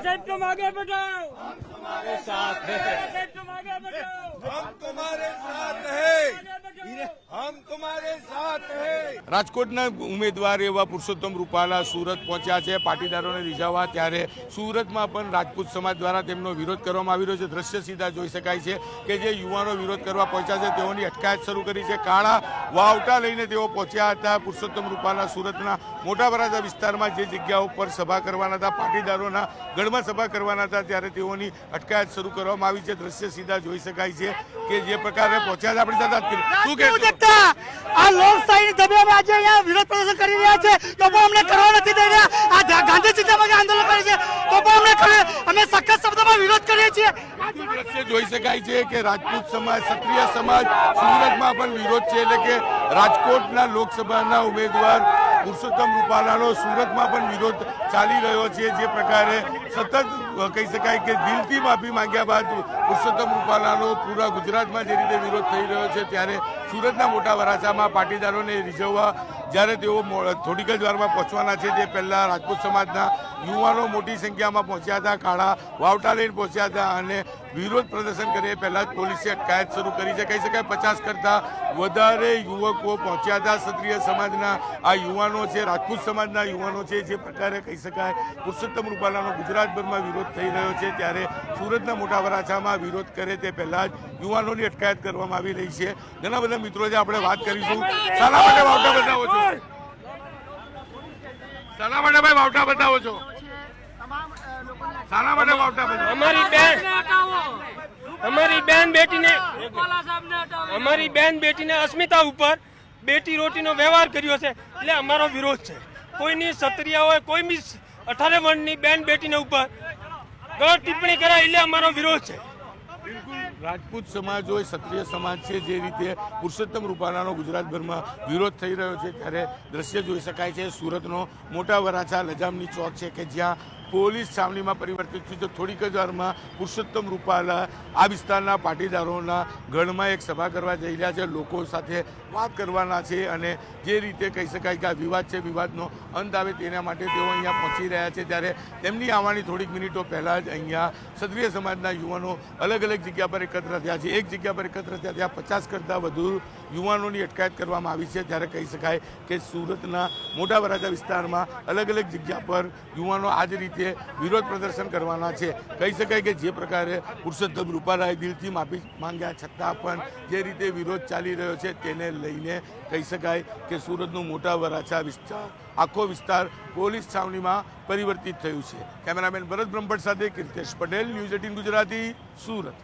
साहब तुम आगे बढ़ाओ, हम तुम्हारे साथ हैं, साहब तुम आगे बढ़ाओ, हम तुम्हारे साथ हैं, हम तुम्हारे साथ हैं। રાજકોટના ઉમેદવાર એવા પુરુષોત્તમ રૂપાલા સુરત પહોંચ્યા છે પાટીદારોને રીઝવવા, ત્યારે સુરતમાં પણ રાજપૂત સમાજ દ્વારા તેમનો વિરોધ કરવામાં આવી રહ્યો છે। દ્રશ્ય સીધા જોઈ શકાય છે કે જે યુવાનો વિરોધ કરવા પહોંચ્યા છે તેઓની અટકાયત શરૂ કરી છે। કાળા વાવટા લઈને તેઓ પહોંચ્યા હતા। પુરુષોત્તમ રૂપાલા સુરતના મોટા વરાછા વિસ્તારમાં જે જગ્યા ઉપર સભા કરવાના હતા, પાટીદારોના ગઢમાં સભા કરવાના હતા, ત્યારે તેઓની અટકાયત શરૂ કરવામાં આવી છે। દ્રશ્ય સીધા જોઈ શકાય છે કે જે પ્રકારે પહોંચ્યા છે। આપણી સાથે શું કહેશો? આ લોકશાહી દબાવે આજે અહીંયા વિરોધ પ્રદર્શન કરી રહ્યા છે તો પણ અમને કરવા નથી દઈ રહ્યા। આ ગાંધી ચિંતામાં આંદોલન કરે છે તો પણ અમે સખત શબ્દોમાં વિરોધ કરીએ છીએ। દ્રશ્ય જોઈ શકાય છે કે રાજપૂત સમાજ, ક્ષત્રિય સમાજ સુરતમાં પણ વિરોધ છે, એટલે કે રાજકોટના લોકસભાના ઉમેદવાર પુરુષોત્તમ રૂપાલાનો સુરતમાં પણ વિરોધ ચાલી રહ્યો છે। જે પ્રકારે સતત કહી શકાય કે દિલથી માફી માંગ્યા બાદ પુરુષોત્તમ રૂપાલાનો પૂરા ગુજરાતમાં જે રીતે વિરોધ થઈ રહ્યો છે, ત્યારે સુરતના મોટા વરાછામાં પાટીદારોને રીઝવવા જ્યારે તેઓ થોડીક જ વારમાં પહોંચવાના છે તે પહેલાં રાજપૂત સમાજના યુવાનો મોટી સંખ્યામાં પહોંચ્યા હતા, કાળા વાવટા લઈને પહોંચ્યા હતા અને વિરોધ પ્રદર્શન કરે પહેલાં જ પોલીસે અટકાયત શરૂ કરી છે। કહી શકાય 50 કરતાં વધારે યુવકો પહોંચ્યા હતા। ક્ષત્રિય સમાજના આ યુવાનો છે, રાજપૂત સમાજના યુવાનો છે। જે પ્રકારે કહી શકાય પુરુષોત્તમ રૂપાલાનો ગુજરાતભરમાં વિરોધ થઈ રહ્યો છે, ત્યારે સુરતના મોટા વરાછામાં વિરોધ કરે તે પહેલાં જ યુવાનોની અટકાયત કરવામાં આવી રહી છે। ઘણા બધા મિત્રો છે, આપણે વાત કરીશું। શાના માટે વાવટા બતાવો છો? શાના માટે ભાઈ વાવટા બતાવો છો? શાના માટે વાવટા બતાવો? અમારી બેન બેટીને અસ્મિતા ઉપર બેટી રોટીનો વ્યવહાર કર્યો છે, એટલે અમારો વિરોધ છે। કોઈની ક્ષત્રિય હોય, કોઈ બી 18 વર્ષની બેન બેટીને ઉપર ગલત ટિપ્પણી કરે એટલે અમારો વિરોધ છે। રાજપૂત સમાજ હોય, ક્ષત્રિય સમાજ છે, જે રીતે પુરુષોત્તમ રૂપાલાનો ગુજરાતભરમાં વિરોધ થઈ રહ્યો છે, ત્યારે દ્રશ્ય જોઈ શકાય છે સુરતનો મોટા વરાછા લજામની ચોક છે કે જ્યાં પોલીસ છાવણીમાં પરિવર્તિત થયું છે। થોડીક જ વારમાં પુરુષોત્તમ રૂપાલા આ વિસ્તારના પાટીદારોના ગઢમાં એક સભા કરવા જઈ રહ્યા છે, લોકો સાથે વાત કરવાના છે અને જે રીતે કહી શકાય કે આ વિવાદ છે, વિવાદનો અંત આવે તેના માટે તેઓ અહીંયા પહોંચી રહ્યા છે। ત્યારે તેમની આવવાની થોડીક મિનિટો પહેલાં જ અહીંયા ક્ષત્રિય સમાજના યુવાનો અલગ અલગ જગ્યા પર એકત્ર થયા છે। એક જગ્યા પર એકત્ર થયા ત્યાં 50 કરતાં વધુ યુવાનોની અટકાયત કરવામાં આવી છે। ત્યારે કહી શકાય કે સુરતના મોટા વરાછા વિસ્તારમાં અલગ અલગ જગ્યા પર યુવાનો આ જ રીતે વિરોધ પ્રદર્શન કરવાના છે। કહી શકાય કે જે પ્રકારે પુરુષોત્તમ રૂપાલાએ દિલથી માફી માંગ્યા છતાં પણ જે રીતે વિરોધ ચાલી રહ્યો છે તેને લઈને કહી શકાય કે સુરતનું મોટા વરાછા વિસ્તાર, આખો વિસ્તાર પોલીસ છાવણીમાં પરિવર્તિત થયું છે। કેમેરામેન ભરત બ્રહ્મભટ્ટ સાથે કીર્તેશ પટેલ, ન્યૂઝ 18 ગુજરાતી, સુરત।